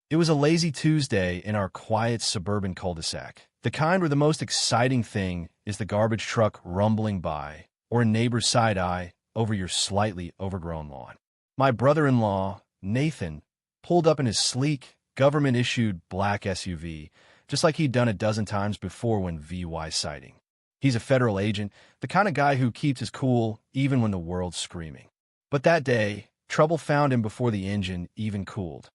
It was a lazy Tuesday in our quiet suburban cul-de-sac, the kind where the most exciting thing is the garbage truck rumbling by or a neighbor's side eye over your slightly overgrown lawn. My brother-in-law, Nathan, pulled up in his sleek, government-issued black SUV, just like he'd done a dozen times before when VY sighting. He's a federal agent, the kind of guy who keeps his cool even when the world's screaming. But that day, trouble found him before the engine even cooled.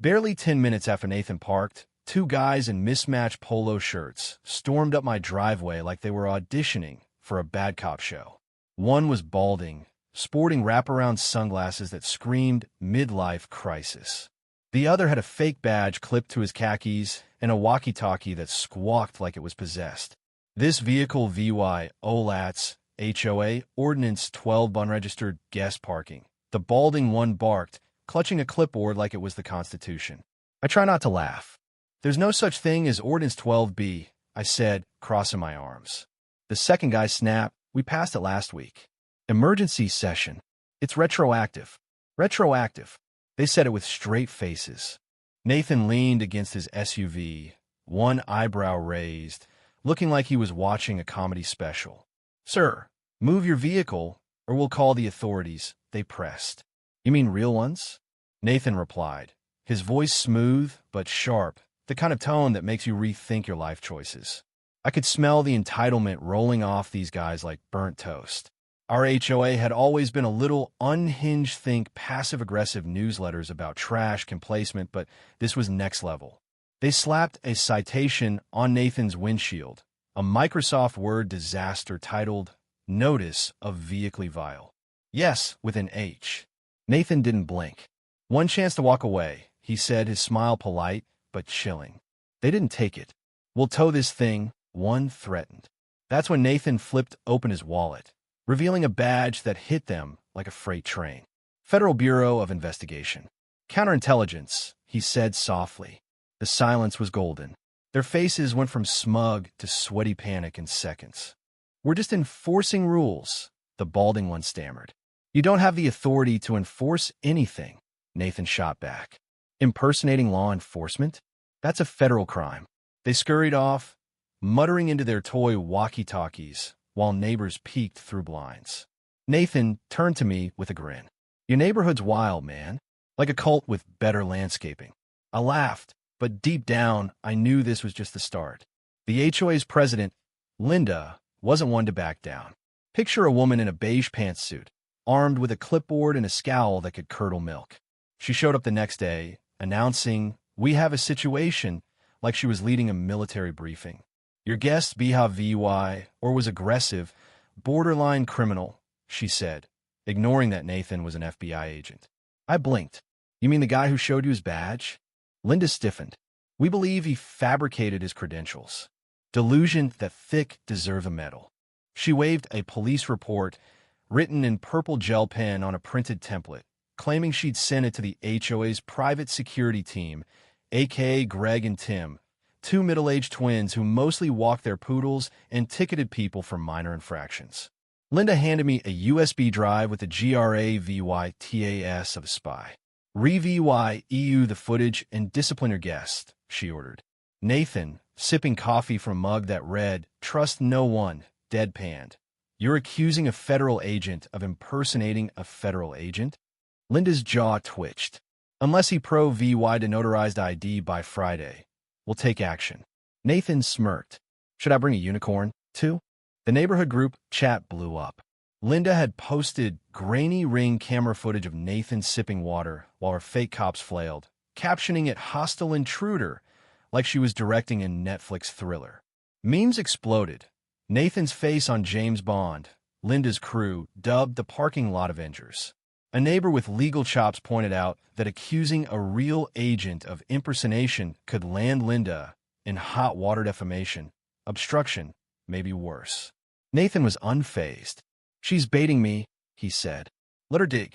Barely 10 minutes after Nathan parked, two guys in mismatched polo shirts stormed up my driveway like they were auditioning for a bad cop show. One was balding, sporting wraparound sunglasses that screamed midlife crisis. The other had a fake badge clipped to his khakis and a walkie-talkie that squawked like it was possessed. This vehicle VY OLATS HOA Ordinance 12 unregistered guest parking. The balding one barked, clutching a clipboard like it was the Constitution. I try not to laugh. There's no such thing as Ordinance 12B, I said, crossing my arms. The second guy snapped, we passed it last week. Emergency session. It's retroactive. Retroactive. They said it with straight faces. Nathan leaned against his SUV, one eyebrow raised, looking like he was watching a comedy special. Sir, move your vehicle, or we'll call the authorities, they pressed. You mean real ones? Nathan replied, his voice smooth but sharp, the kind of tone that makes you rethink your life choices. I could smell the entitlement rolling off these guys like burnt toast. Our HOA had always been a little unhinged, think passive-aggressive newsletters about trash complacement, but this was next level. They slapped a citation on Nathan's windshield, a Microsoft Word disaster titled, Notice of Vehicle Vile. Yes, with an H. Nathan didn't blink. One chance to walk away, he said, his smile polite but chilling. They didn't take it. We'll tow this thing, one threatened. That's when Nathan flipped open his wallet, revealing a badge that hit them like a freight train. Federal Bureau of Investigation. Counterintelligence, he said softly. The silence was golden. Their faces went from smug to sweaty panic in seconds. We're just enforcing rules, the balding one stammered. You don't have the authority to enforce anything, Nathan shot back. Impersonating law enforcement? That's a federal crime. They scurried off, muttering into their toy walkie-talkies, while neighbors peeked through blinds. Nathan turned to me with a grin. Your neighborhood's wild, man. Like a cult with better landscaping. I laughed, but deep down, I knew this was just the start. The HOA's president, Linda, wasn't one to back down. Picture a woman in a beige pantsuit, armed with a clipboard and a scowl that could curdle milk. She showed up the next day, announcing, "We have a situation," like she was leading a military briefing. Your guest behaved VY or was aggressive, borderline criminal, she said, ignoring that Nathan was an FBI agent. I blinked. You mean the guy who showed you his badge? Linda stiffened. We believe he fabricated his credentials. Delusion that thick deserve a medal. She waved a police report written in purple gel pen on a printed template, claiming she'd sent it to the HOA's private security team, aka Greg and Tim, two middle-aged twins who mostly walked their poodles and ticketed people for minor infractions. Linda handed me a USB drive with the GRAVYTAS of a spy. Re-VY EU the footage and discipline your guest, she ordered. Nathan, sipping coffee from a mug that read, Trust no one, deadpanned. You're accusing a federal agent of impersonating a federal agent? Linda's jaw twitched. Unless he VY denotarized ID by Friday, we'll take action. Nathan smirked. Should I bring a unicorn, too? The neighborhood group chat blew up. Linda had posted grainy ring camera footage of Nathan sipping water while her fake cops flailed, captioning it hostile intruder, like she was directing a Netflix thriller. Memes exploded. Nathan's face on James Bond, Linda's crew dubbed the parking lot Avengers. A neighbor with legal chops pointed out that accusing a real agent of impersonation could land Linda in hot water defamation, obstruction, maybe worse. Nathan was unfazed. She's baiting me, he said. Let her dig.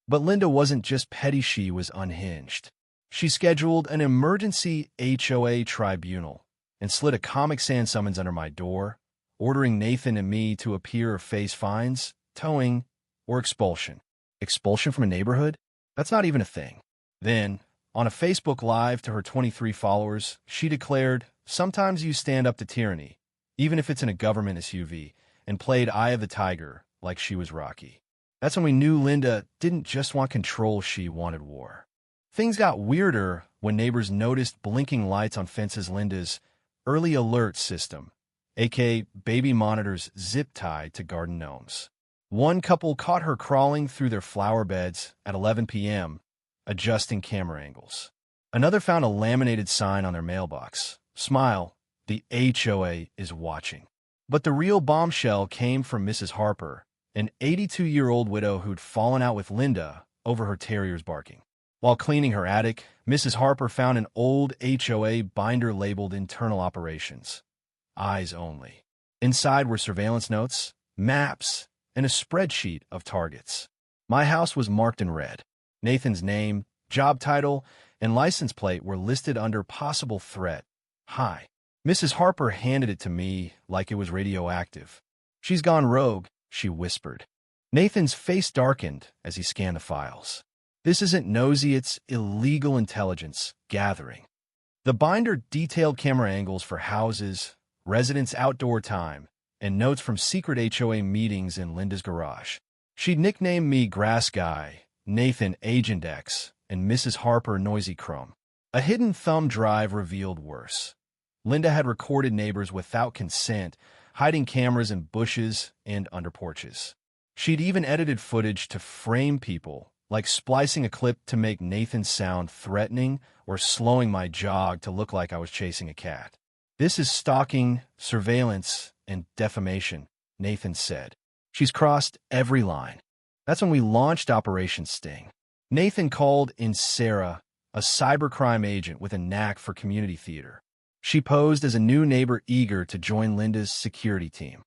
But Linda wasn't just petty, she was unhinged. She scheduled an emergency HOA tribunal and slid a Comic Sans summons under my door, ordering Nathan and me to appear or face fines, towing, or expulsion. Expulsion from a neighborhood? That's not even a thing. Then, On a Facebook Live to her 23 followers, she declared, "Sometimes you stand up to tyranny, even if it's in a government SUV," and played Eye of the Tiger like she was Rocky. That's when we knew Linda didn't just want control, she wanted war. Things got weirder when neighbors noticed blinking lights on fences. Linda's early alert system, aka baby monitors, zip-tied to garden gnomes. One couple caught her crawling through their flower beds at 11 p.m., adjusting camera angles. Another found a laminated sign on their mailbox. "Smile, the HOA is watching." But the real bombshell came from Mrs. Harper, an 82-year-old widow who'd fallen out with Linda over her terrier's barking. While cleaning her attic, Mrs. Harper found an old HOA binder labeled Internal Operations, Eyes Only. Inside were surveillance notes, maps, and a spreadsheet of targets. My house was marked in red. Nathan's name, job title, and license plate were listed under possible threat. Hi. Mrs. Harper handed it to me like it was radioactive. "She's gone rogue," she whispered. Nathan's face darkened as he scanned the files. This isn't nosy, it's illegal intelligence gathering. The binder detailed camera angles for houses, residents' outdoor time, and notes from secret HOA meetings in Linda's garage. She'd nicknamed me Grass Guy, Nathan Agent X, and Mrs. Harper Noisy Chrome. A hidden thumb drive revealed worse. Linda had recorded neighbors without consent, hiding cameras in bushes and under porches. She'd even edited footage to frame people, like splicing a clip to make Nathan sound threatening or slowing my jog to look like I was chasing a cat. "This is stalking, surveillance, and defamation," Nathan said. "She's crossed every line." That's when we launched Operation Sting. Nathan called in Sarah, a cybercrime agent with a knack for community theater. She posed as a new neighbor eager to join Linda's security team.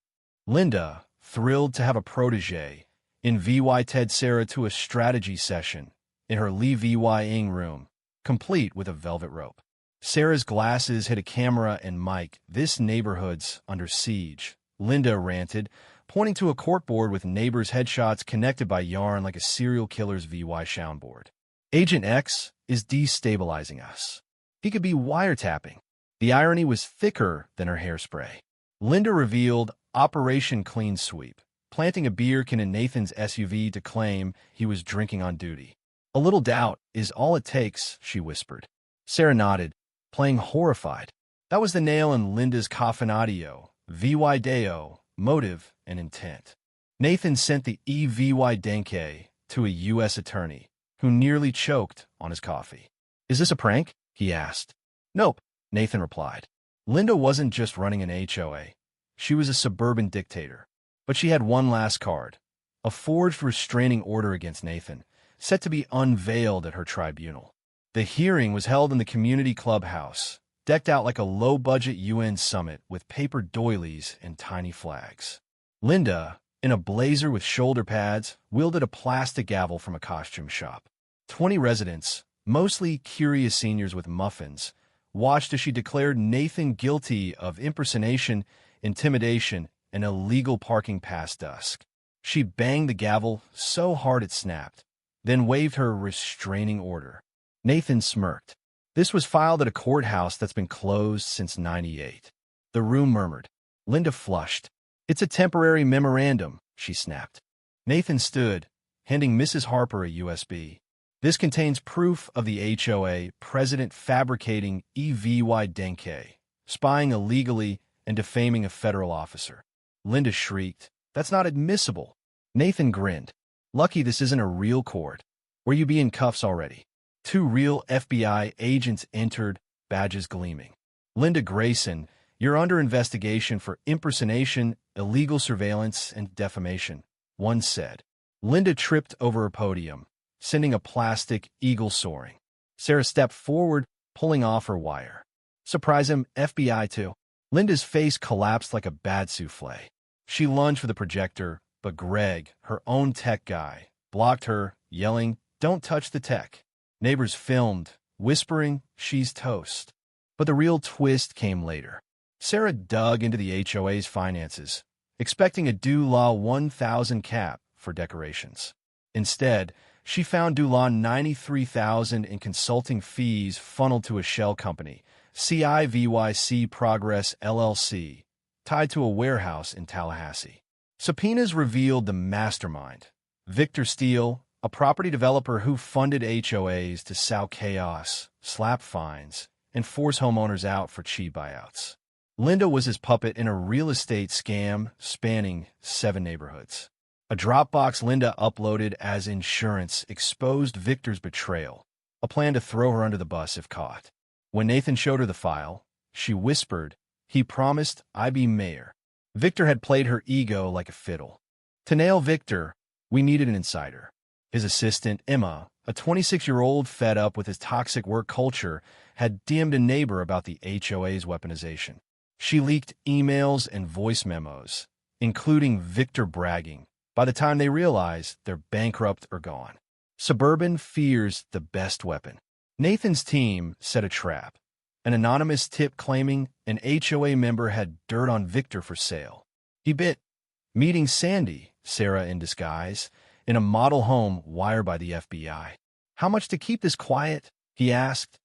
Linda, thrilled to have a protege, invited Sarah to a strategy session in her Lee VY-ing room, complete with a velvet rope. Sarah's glasses hit a camera and mic. "This neighborhood's under siege," Linda ranted, pointing to a corkboard with neighbors' headshots connected by yarn like a serial killer's VY soundboard. "Agent X is destabilizing us. He could be wiretapping." The irony was thicker than her hairspray. Linda revealed Operation Clean Sweep, planting a beer can in Nathan's SUV to claim he was drinking on duty. "A little doubt is all it takes," she whispered. Sarah nodded, playing horrified. That was the nail in Linda's coffin: audio, VY Deo, motive, and intent. Nathan sent the EVY Denke to a U.S. attorney, who nearly choked on his coffee. "Is this a prank?" he asked. "Nope," Nathan replied. Linda wasn't just running an HOA. She was a suburban dictator. But she had one last card, a forged restraining order against Nathan, set to be unveiled at her tribunal. The hearing was held in the community clubhouse, decked out like a low-budget UN summit with paper doilies and tiny flags. Linda, in a blazer with shoulder pads, wielded a plastic gavel from a costume shop. 20 residents, mostly curious seniors with muffins, watched as she declared Nathan guilty of impersonation, intimidation, and illegal parking past dusk. She banged the gavel so hard it snapped, then waved her restraining order. Nathan smirked. This was filed at a courthouse that's been closed since '98. The room murmured. Linda flushed. "It's a temporary memorandum," she snapped. Nathan stood, handing Mrs. Harper a USB. "This contains proof of the HOA president fabricating EVY Denke, spying illegally, and defaming a federal officer." Linda shrieked, "That's not admissible." Nathan grinned. "Lucky this isn't a real court, where you be in cuffs already." 2 real FBI agents entered, badges gleaming. "Linda Grayson, you're under investigation for impersonation, illegal surveillance, and defamation," one said. Linda tripped over a podium, sending a plastic eagle soaring. Sarah stepped forward, pulling off her wire. "Surprise him, FBI too." Linda's face collapsed like a bad souffle. She lunged for the projector, but Greg, her own tech guy, blocked her, yelling, "Don't touch the tech." Neighbors filmed, whispering, "She's toast." But the real twist came later. Sarah dug into the HOA's finances, expecting a DO Law 1000 cap for decorations. Instead, She found Dulon $93,000 in consulting fees funneled to a shell company, CIVYC Progress LLC, tied to a warehouse in Tallahassee. Subpoenas revealed the mastermind, Victor Steele, a property developer who funded HOAs to sow chaos, slap fines, and force homeowners out for cheap buyouts. Linda was his puppet in a real estate scam spanning 7 neighborhoods. A Dropbox Linda uploaded as insurance exposed Victor's betrayal, a plan to throw her under the bus if caught. When Nathan showed her the file, she whispered, "He promised I'd be mayor." Victor had played her ego like a fiddle. To nail Victor, we needed an insider. His assistant, Emma, a 26-year-old fed up with his toxic work culture, had DM'd a neighbor about the HOA's weaponization. She leaked emails and voice memos, including Victor bragging, by the time they realized they're bankrupt or gone. Suburban fears the best weapon. Nathan's team set a trap. An anonymous tip claiming an HOA member had dirt on Victor for sale. He bit, meeting Sandy, Sarah in disguise, in a model home wired by the FBI. "How much to keep this quiet?" he asked,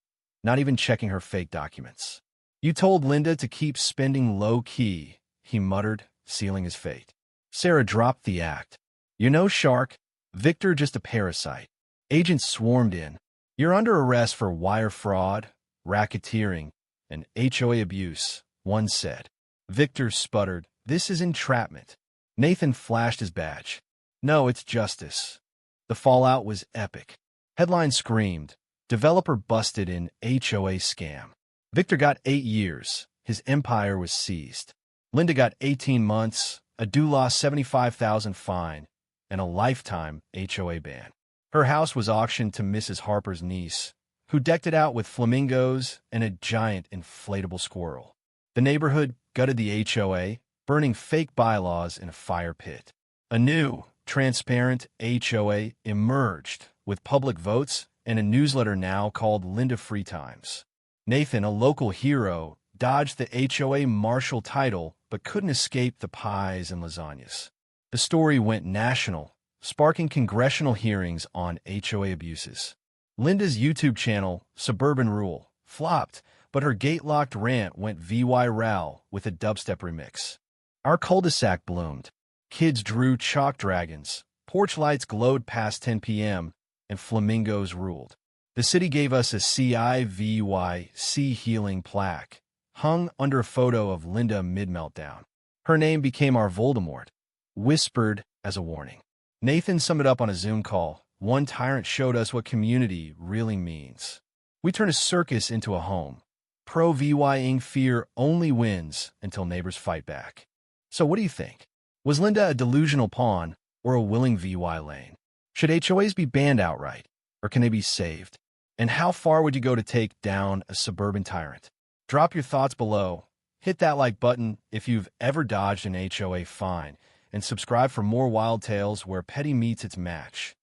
not even checking her fake documents. "You told Linda to keep spending low-key," he muttered, sealing his fate. Sarah dropped the act. "You know, Shark, Victor just a parasite." Agents swarmed in. "You're under arrest for wire fraud, racketeering, and HOA abuse," one said. Victor sputtered, "This is entrapment." Nathan flashed his badge. "No, it's justice." The fallout was epic. Headline screamed, "Developer busted in HOA scam." Victor got 8 years. His empire was seized. Linda got 18 months, a Dulon $75,000 fine, and a lifetime HOA ban. Her house was auctioned to Mrs. Harper's niece, who decked it out with flamingos and a giant inflatable squirrel. The neighborhood gutted the HOA, burning fake bylaws in a fire pit. A new, transparent HOA emerged with public votes and a newsletter now called Linda Free Times. Nathan, a local hero, dodged the HOA marshal title but couldn't escape the pies and lasagnas. The story went national, sparking congressional hearings on HOA abuses. Linda's YouTube channel, Suburban Rule, flopped, but her gate-locked rant went viral with a dubstep remix. Our cul-de-sac bloomed. Kids drew chalk dragons, porch lights glowed past 10 p.m., and flamingos ruled. The city gave us a CIVYC healing plaque, hung under a photo of Linda mid-meltdown. Her name became our Voldemort, whispered as a warning. Nathan summed it up on a Zoom call. "One tyrant showed us what community really means. We turn a circus into a home. Pro-VYing fear only wins until neighbors fight back." So what do you think? Was Linda a delusional pawn or a willing VY lane? Should HOAs be banned outright, or can they be saved? And how far would you go to take down a suburban tyrant? Drop your thoughts below. Hit that like button if you've ever dodged an HOA fine, and subscribe for more wild tales where petty meets its match.